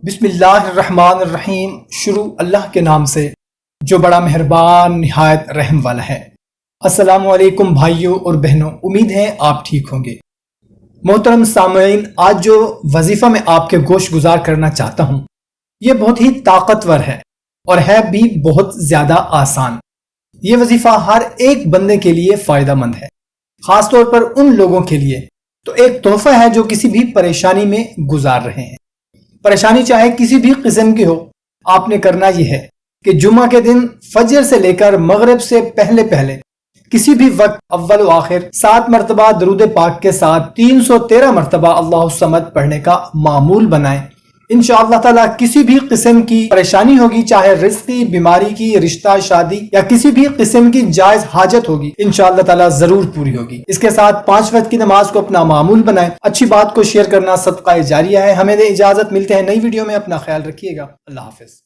بسم اللہ الرحمن الرحیم۔ شروع اللہ کے نام سے جو بڑا مہربان نہایت رحم والا ہے۔ السلام علیکم بھائیوں اور بہنوں، امید ہے آپ ٹھیک ہوں گے۔ محترم سامعین، آج جو وظیفہ میں آپ کے گوش گزار کرنا چاہتا ہوں یہ بہت ہی طاقتور ہے اور ہے بھی بہت زیادہ آسان۔ یہ وظیفہ ہر ایک بندے کے لیے فائدہ مند ہے، خاص طور پر ان لوگوں کے لیے تو ایک تحفہ ہے جو کسی بھی پریشانی میں گزار رہے ہیں۔ پریشانی چاہے کسی بھی قسم کی ہو، آپ نے کرنا یہ ہے کہ جمعہ کے دن فجر سے لے کر مغرب سے پہلے کسی بھی وقت اول و آخر 7 مرتبہ درود پاک کے ساتھ 313 مرتبہ اللہ الصمد پڑھنے کا معمول بنائیں۔ انشاءاللہ تعالی کسی بھی قسم کی پریشانی ہوگی، چاہے رزقی، بیماری کی، رشتہ، شادی یا کسی بھی قسم کی جائز حاجت ہوگی، انشاءاللہ تعالی ضرور پوری ہوگی۔ اس کے ساتھ 5 وقت کی نماز کو اپنا معمول بنائیں۔ اچھی بات کو شیئر کرنا صدقہ جاریہ ہے۔ ہمیں دے اجازت، ملتے ہیں نئی ویڈیو میں، اپنا خیال رکھیے گا۔ اللہ حافظ۔